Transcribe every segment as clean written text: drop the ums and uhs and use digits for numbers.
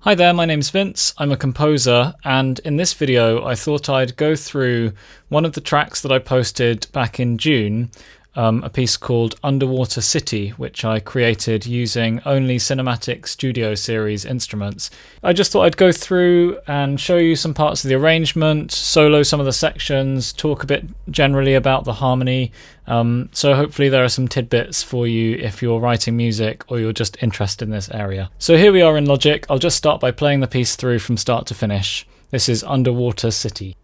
Hi there, my name's Vince, I'm a composer, and in this video I thought I'd go through one of the tracks that I posted back in June, a piece called Underwater City, which I created using only Cinematic Studio Series instruments. I just thought I'd go through and show you some parts of the arrangement, solo some of the sections, talk a bit generally about the harmony, so hopefully there are some tidbits for you if you're writing music or you're just interested in this area. So here we are in Logic. I'll just start by playing the piece through from start to finish. This is Underwater City.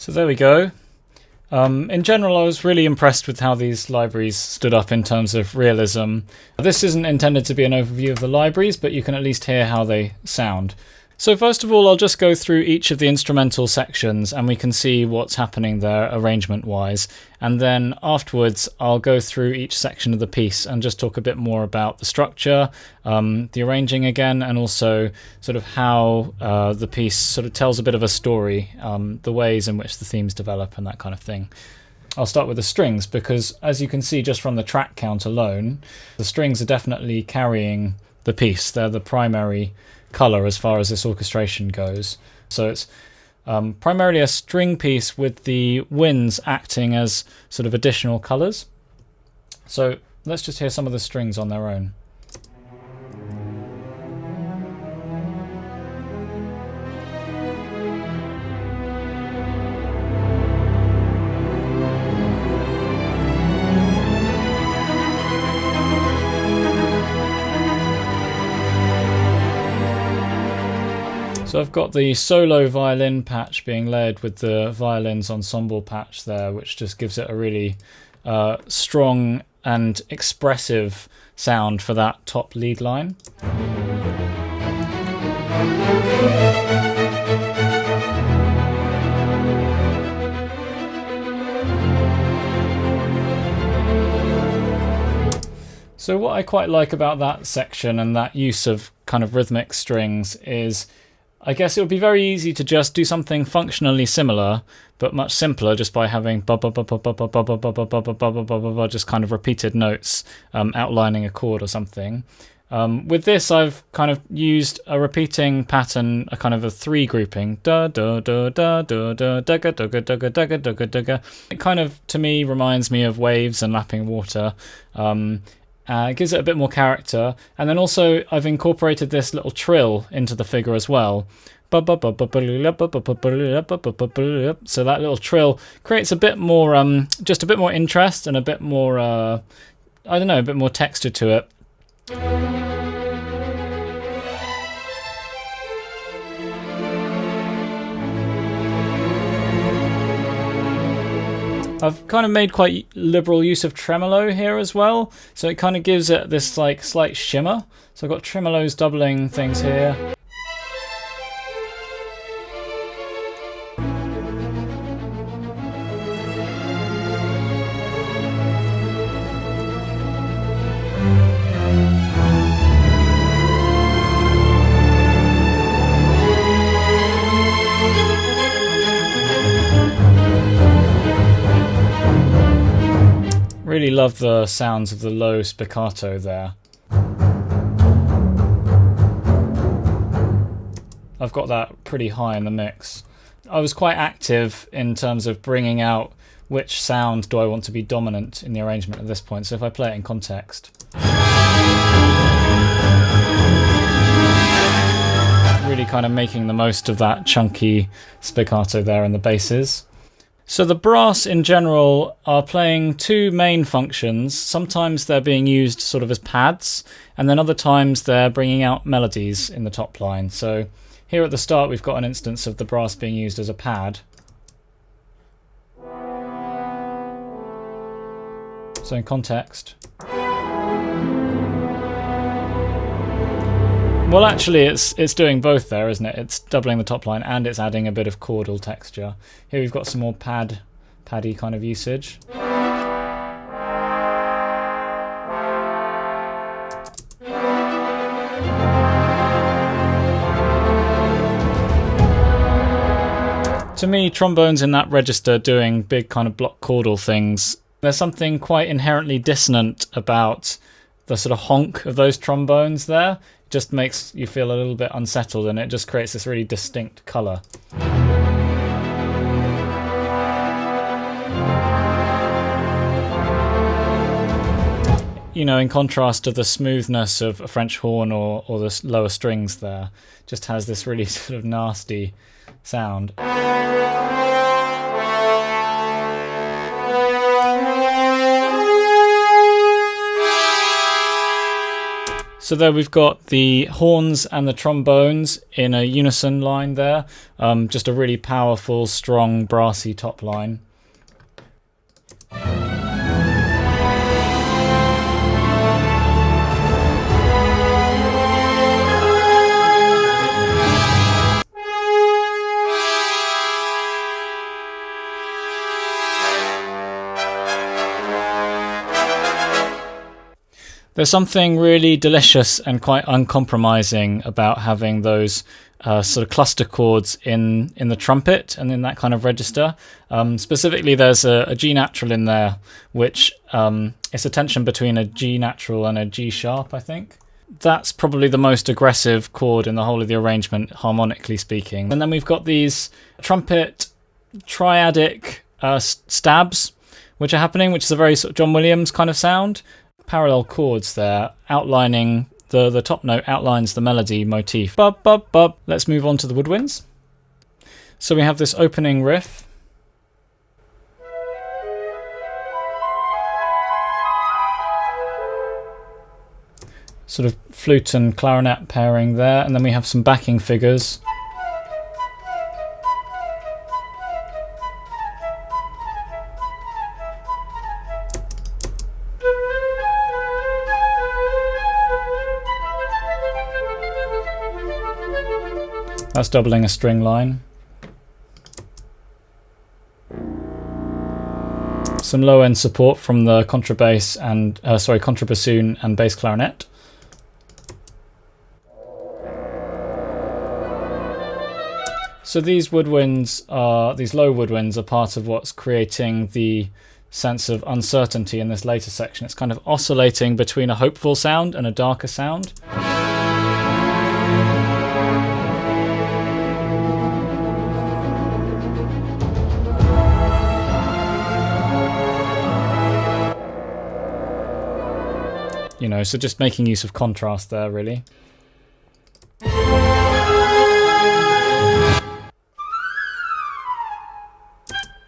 So there we go. In general, I was really impressed with how these libraries stood up in terms of realism. This isn't intended to be an overview of the libraries, but you can at least hear how they sound. So first of all, I'll just go through each of the instrumental sections and we can see what's happening there arrangement-wise. And then afterwards, I'll go through each section of the piece and just talk a bit more about the structure, the arranging again, and also sort of how the piece sort of tells a bit of a story, the ways in which the themes develop and that kind of thing. I'll start with the strings because, as you can see just from the track count alone, the strings are definitely carrying the piece. They're the primary colour as far as this orchestration goes. So it's primarily a string piece with the winds acting as sort of additional colours. So let's just hear some of the strings on their own. So I've got the solo violin patch being layered with the violins ensemble patch there, which just gives it a really strong and expressive sound for that top lead line. So what I quite like about that section and that use of kind of rhythmic strings is, I guess it would be very easy to just do something functionally similar, but much simpler, just by having just kind of repeated notes outlining a chord or something. With this, I've kind of used a repeating pattern, a kind of a three grouping. Da da da da da da da da da da da da da. It kind of, to me, reminds me of waves and lapping water. It gives it a bit more character, and then also I've incorporated this little trill into the figure as well. So that little trill creates a bit more, just a bit more interest and a bit more, I don't know, a bit more texture to it. I've kind of made quite liberal use of tremolo here as well, so it kind of gives it this like slight shimmer. So I've got tremolos doubling things here. Really love the sounds of the low spiccato there. I've got that pretty high in the mix. I was quite active in terms of bringing out which sound do I want to be dominant in the arrangement at this point. So if I play it in context, really kind of making the most of that chunky spiccato there in the basses. So the brass in general are playing two main functions. Sometimes they're being used sort of as pads, and then other times they're bringing out melodies in the top line. So here at the start we've got an instance of the brass being used as a pad. So in context. Well, actually, it's doing both there, isn't it? It's doubling the top line and it's adding a bit of chordal texture. Here we've got some more paddy kind of usage. To me, trombones in that register doing big kind of block chordal things, there's something quite inherently dissonant about the sort of honk of those trombones there. Just makes you feel a little bit unsettled, and it just creates this really distinct colour. You know, in contrast to the smoothness of a French horn or the lower strings there, just has this really sort of nasty sound. So there we've got the horns and the trombones in a unison line there. Just a really powerful, strong, brassy top line. There's something really delicious and quite uncompromising about having those sort of cluster chords in the trumpet and in that kind of register. Specifically, there's a G natural in there, which is a tension between a G natural and a G sharp, I think. That's probably the most aggressive chord in the whole of the arrangement, harmonically speaking. And then we've got these trumpet triadic stabs, which are happening, which is a very sort of John Williams kind of sound. Parallel chords there, outlining the top note outlines the melody motif. Bub, bub, bub. Let's move on to the woodwinds. So we have this opening riff. Sort of flute and clarinet pairing there, and then we have some backing figures. That's doubling a string line. Some low end support from the contrabass and contrabassoon and bass clarinet. So these woodwinds these low woodwinds are part of what's creating the sense of uncertainty in this later section. It's kind of oscillating between a hopeful sound and a darker sound. You know, so just making use of contrast there, really. A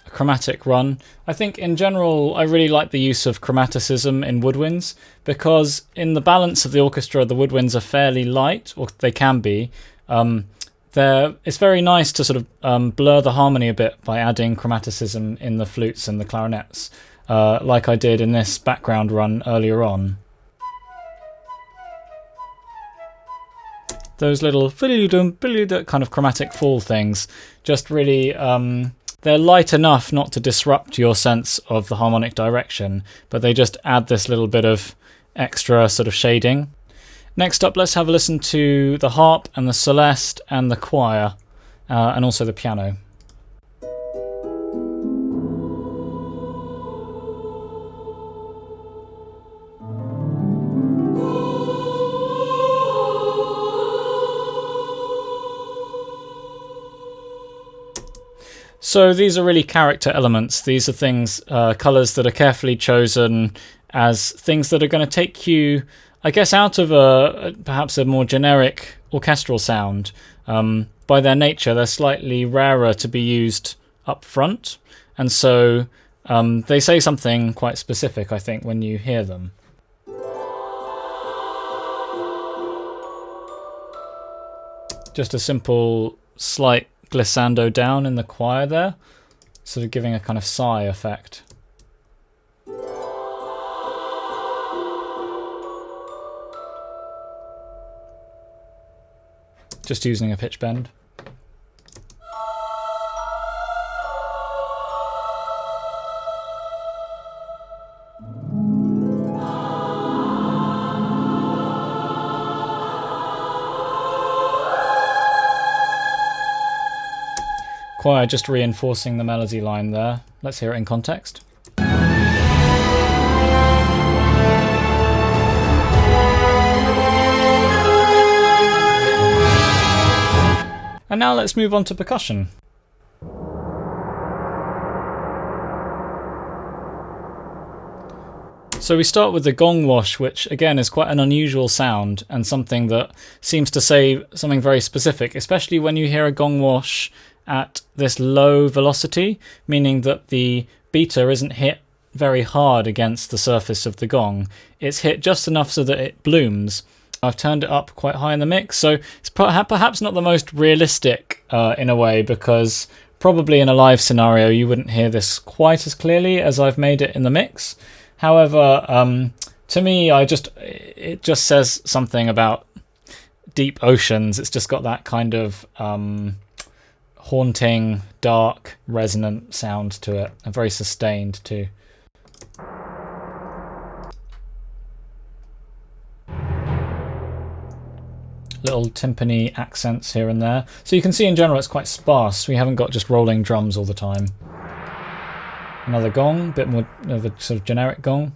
chromatic run. I think in general I really like the use of chromaticism in woodwinds, because in the balance of the orchestra the woodwinds are fairly light, or they can be. It's very nice to sort of blur the harmony a bit by adding chromaticism in the flutes and the clarinets, like I did in this background run earlier on. Those little kind of chromatic fall things, just really, they're light enough not to disrupt your sense of the harmonic direction, but they just add this little bit of extra sort of shading. Next up, let's have a listen to the harp and the Celeste and the choir, and also the piano. So these are really character elements. These are things, colours that are carefully chosen as things that are going to take you, I guess, out of perhaps a more generic orchestral sound. By their nature, they're slightly rarer to be used up front, and so they say something quite specific, I think, when you hear them. Just a simple slight glissando down in the choir there, sort of giving a kind of sigh effect. Just using a pitch bend. Choir just reinforcing the melody line there. Let's hear it in context. And now let's move on to percussion. So we start with the gong wash, which again is quite an unusual sound and something that seems to say something very specific, especially when you hear a gong wash at this low velocity, meaning that the beater isn't hit very hard against the surface of the gong. It's hit just enough so that it blooms. I've turned it up quite high in the mix, so it's perhaps not the most realistic in a way, because probably in a live scenario you wouldn't hear this quite as clearly as I've made it in the mix. However, to me, it just says something about deep oceans. It's just got that kind of haunting, dark, resonant sound to it, and very sustained too. Little timpani accents here and there. So you can see in general it's quite sparse. We haven't got just rolling drums all the time. Another gong, a bit more of a sort of generic gong.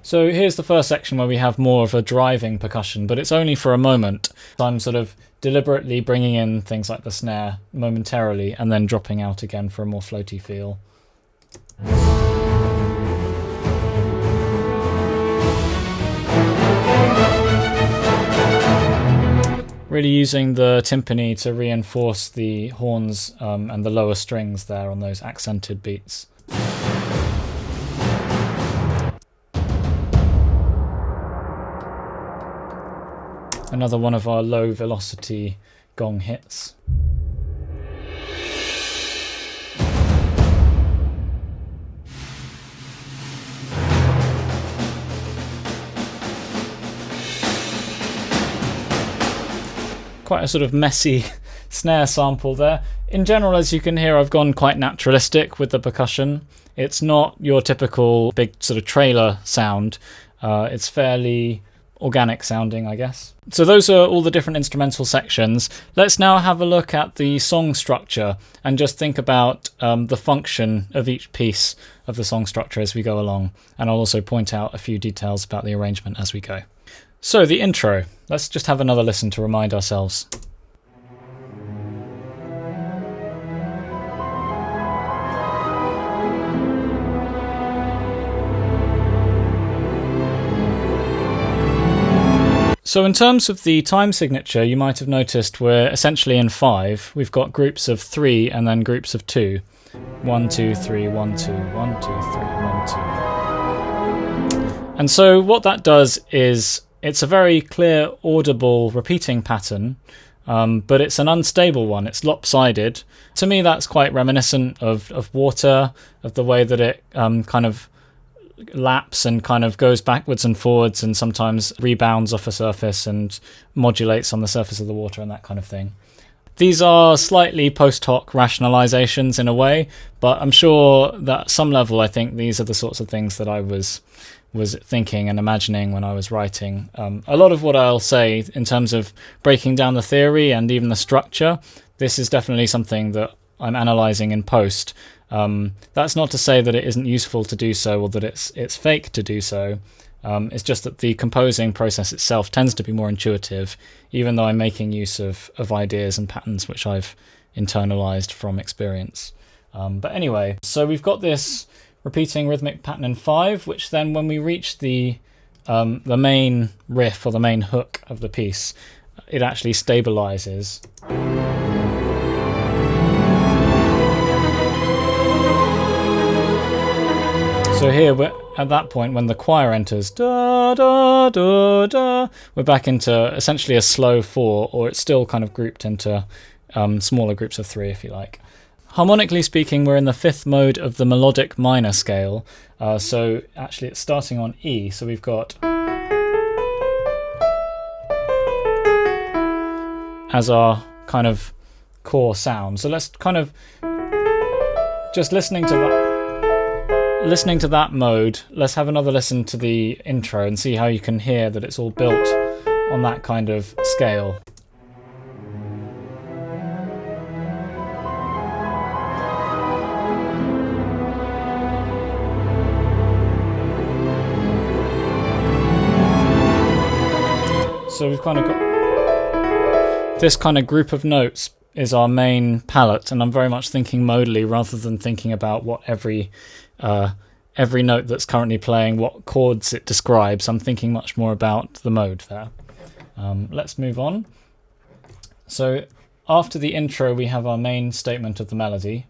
So here's the first section where we have more of a driving percussion, but it's only for a moment. I'm sort of deliberately bringing in things like the snare momentarily and then dropping out again for a more floaty feel. Really using the timpani to reinforce the horns and the lower strings there on those accented beats. Another one of our low velocity gong hits. Quite a sort of messy snare sample there. In general, as you can hear, I've gone quite naturalistic with the percussion. It's not your typical big sort of trailer sound. It's fairly organic sounding, I guess. So those are all the different instrumental sections. Let's now have a look at the song structure and just think about the function of each piece of the song structure as we go along. And I'll also point out a few details about the arrangement as we go. So the intro. Let's just have another listen to remind ourselves. So in terms of the time signature, you might have noticed we're essentially in 5. We've got groups of 3 and then groups of 2. 1, 2, 3, 1, 2, 1, 2, 3, 1, 2. And so what that does is it's a very clear, audible repeating pattern, but it's an unstable one. It's lopsided. To me, that's quite reminiscent of water, of the way that it kind of laps and kind of goes backwards and forwards and sometimes rebounds off a surface and modulates on the surface of the water and that kind of thing. These are slightly post hoc rationalizations in a way, but I'm sure that at some level I think these are the sorts of things that I was thinking and imagining when I was writing. A lot of what I'll say in terms of breaking down the theory and even the structure, this is definitely something that I'm analysing in post. That's not to say that it isn't useful to do so or that it's fake to do so. It's just that the composing process itself tends to be more intuitive, even though I'm making use of ideas and patterns which I've internalized from experience. But anyway, so we've got this repeating rhythmic pattern in 5, which then when we reach the main riff or the main hook of the piece, it actually stabilizes. So here, at that point, when the choir enters, da, da, da, da, we're back into essentially a slow 4, or it's still kind of grouped into smaller groups of 3, if you like. Harmonically speaking, we're in the 5th mode of the melodic minor scale. So actually it's starting on E, so we've got as our kind of core sound. So let's kind of just listening to that mode, let's have another listen to the intro and see how you can hear that it's all built on that kind of scale. So we've kind of got this kind of group of notes is our main palette, and I'm very much thinking modally rather than thinking about what every note that's currently playing, what chords it describes. I'm thinking much more about the mode there. Let's move on. So after the intro, we have our main statement of the melody.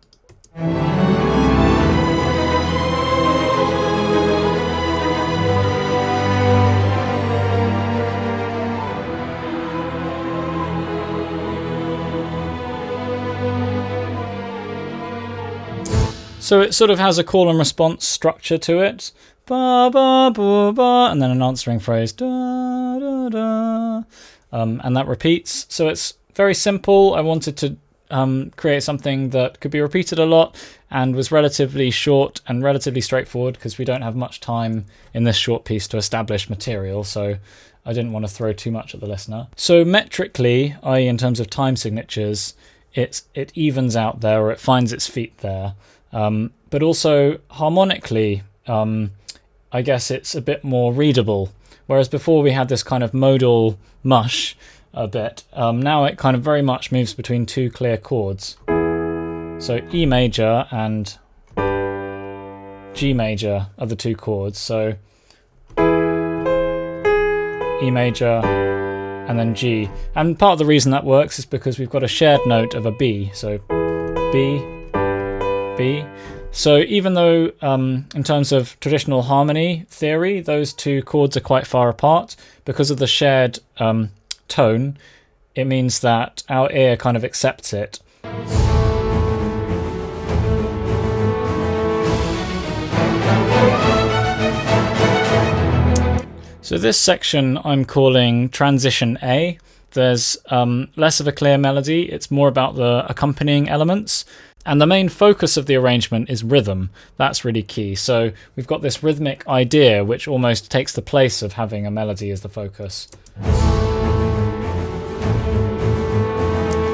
So it sort of has a call and response structure to it. Ba, ba, ba, ba, and then an answering phrase. Da, da, da. And that repeats. So it's very simple. I wanted to create something that could be repeated a lot and was relatively short and relatively straightforward, because we don't have much time in this short piece to establish material. So I didn't want to throw too much at the listener. So metrically, i.e. in terms of time signatures, it evens out there, or it finds its feet there. But also harmonically, I guess it's a bit more readable. Whereas before we had this kind of modal mush a bit, now it kind of very much moves between 2 clear chords. So E major and G major are the 2 chords. So E major and then G. And part of the reason that works is because we've got a shared note of a B. So B, B. So even though in terms of traditional harmony theory, those 2 chords are quite far apart, because of the shared tone, it means that our ear kind of accepts it. So this section I'm calling Transition A. There's less of a clear melody, it's more about the accompanying elements. And the main focus of the arrangement is rhythm. That's really key. So we've got this rhythmic idea which almost takes the place of having a melody as the focus.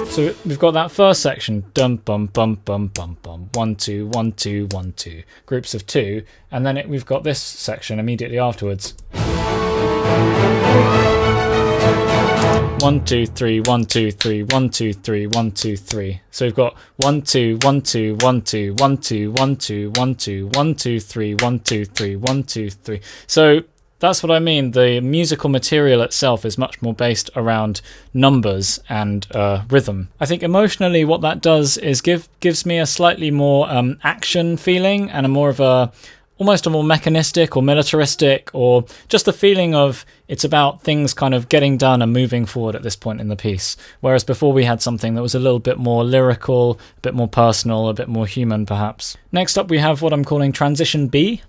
So we've got that first section, dum bum bum bum bum bum, 1 2 1 2 1 2, groups of 2, and then we've got this section immediately afterwards. 1 2 3 1 2 3 1 2 3 1 2 3. So we've got 1 2 1 2 1 2 1 2 1 2 1 2 1 2 3 1 2 3 1 2 3. So that's what I mean. The musical material itself is much more based around numbers and rhythm. I think emotionally what that does is gives me a slightly more action feeling, and a more of a almost a more mechanistic or militaristic, or just the feeling of it's about things kind of getting done and moving forward at this point in the piece. Whereas before we had something that was a little bit more lyrical, a bit more personal, a bit more human perhaps. Next up we have what I'm calling Transition B.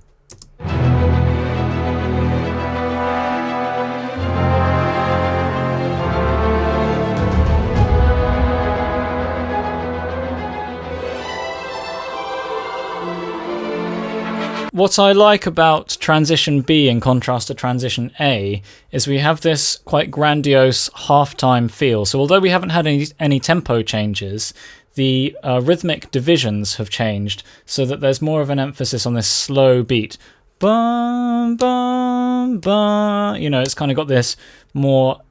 What I like about Transition B in contrast to Transition A is we have this quite grandiose half-time feel. So although we haven't had any tempo changes, the rhythmic divisions have changed so that there's more of an emphasis on this slow beat. Bum, bum, bum. You know, it's kind of got this more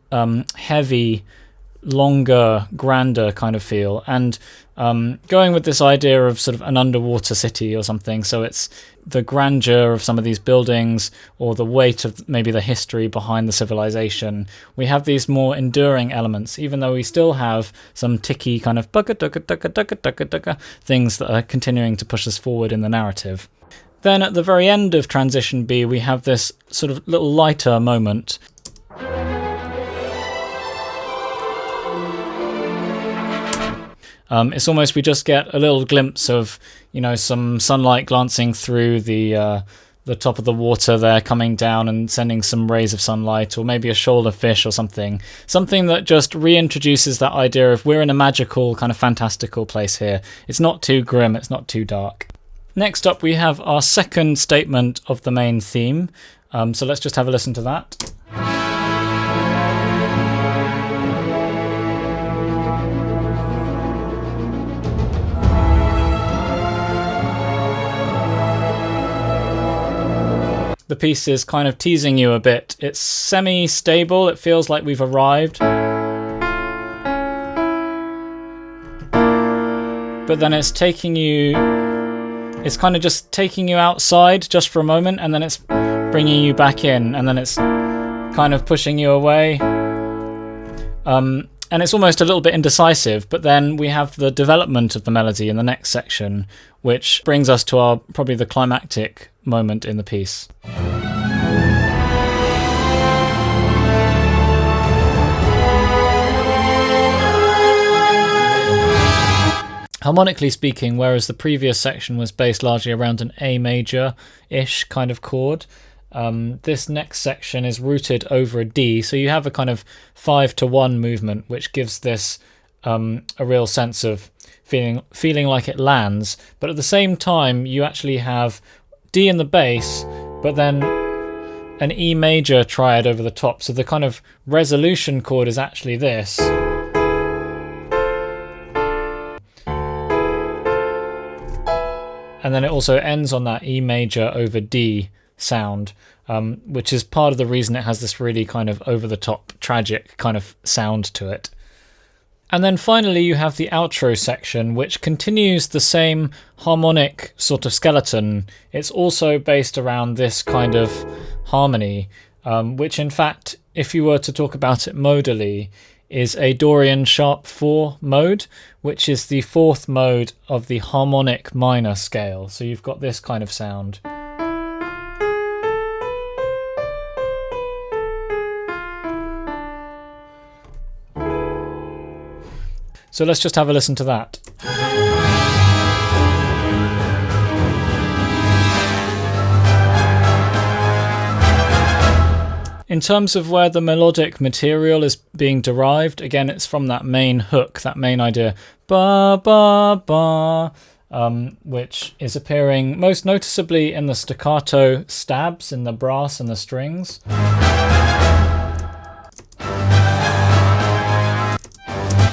heavy, longer, grander kind of feel, and going with this idea of sort of an underwater city or something. So it's the grandeur of some of these buildings, or the weight of maybe the history behind the civilization. We have these more enduring elements, even though we still have some ticky kind of things that are continuing to push us forward in the narrative. Then at the very end of transition B, we have this sort of little lighter moment. It's almost, we just get a little glimpse of, you know, some sunlight glancing through the top of the water there, coming down and sending some rays of sunlight, or maybe a shoal of fish or something. Something that just reintroduces that idea of we're in a magical, kind of fantastical place here. It's not too grim, it's not too dark. Next up, we have our second statement of the main theme. So let's just have a listen to that. The piece is kind of teasing you a bit. It's semi-stable, it feels like we've arrived. But then it's taking you... It's kind of just taking you outside just for a moment, and then it's bringing you back in, and then it's kind of pushing you away. And it's almost a little bit indecisive, but then we have the development of the melody in the next section, which brings us to our probably the climactic moment in the piece. Harmonically speaking, whereas the previous section was based largely around an A major-ish kind of chord, this next section is rooted over a D, so you have a kind of 5-to-1 movement, which gives this a real sense of feeling like it lands, but at the same time you actually have D in the bass, but then an E major triad over the top, so the kind of resolution chord is actually this. And then it also ends on that E major over D sound, which is part of the reason it has this really kind of over-the-top, tragic kind of sound to it. And then finally you have the outro section, which continues the same harmonic sort of skeleton. It's also based around this kind of harmony, which in fact, if you were to talk about it modally, is a Dorian sharp 4 mode, which is the 4th mode of the harmonic minor scale. So you've got this kind of sound. So let's just have a listen to that. In terms of where the melodic material is being derived, again, it's from that main hook, that main idea, ba ba ba, which is appearing most noticeably in the staccato stabs in the brass and the strings.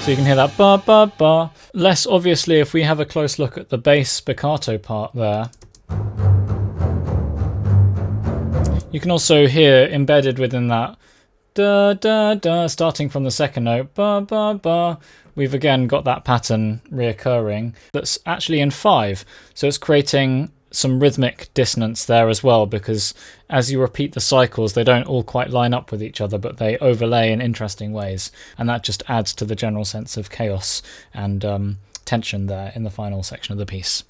So you can hear that ba ba ba. Less obviously if we have a close look at the bass spiccato part there. You can also hear embedded within that da da da, starting from the second note, ba ba ba. We've again got that pattern reoccurring that's actually in 5. So it's creating some rhythmic dissonance there as well, because as you repeat the cycles, they don't all quite line up with each other, but they overlay in interesting ways. And that just adds to the general sense of chaos and tension there in the final section of the piece.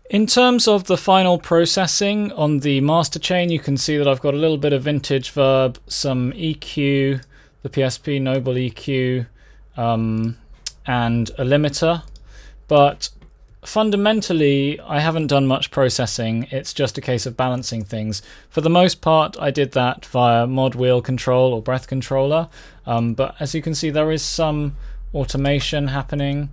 In terms of the final processing on the master chain, you can see that I've got a little bit of vintage verb, some EQ, the PSP Noble EQ, and a limiter. But fundamentally, I haven't done much processing. It's just a case of balancing things. For the most part, I did that via mod wheel control or breath controller. But as you can see, there is some automation happening.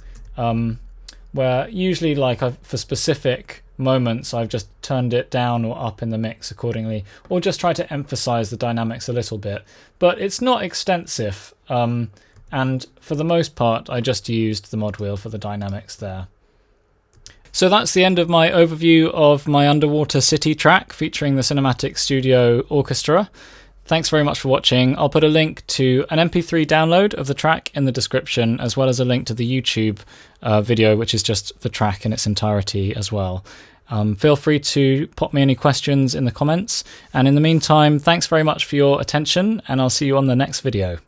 Where usually for specific moments I've just turned it down or up in the mix accordingly, or just try to emphasize the dynamics a little bit, but it's not extensive. and for the most part I just used the mod wheel for the dynamics there. So that's the end of my overview of my underwater city track featuring the Cinematic Studio Orchestra. Thanks very much for watching. I'll put a link to an MP3 download of the track in the description, as well as a link to the YouTube video, which is just the track in its entirety as well. Feel free to pop me any questions in the comments, and in the meantime, thanks very much for your attention, and I'll see you on the next video.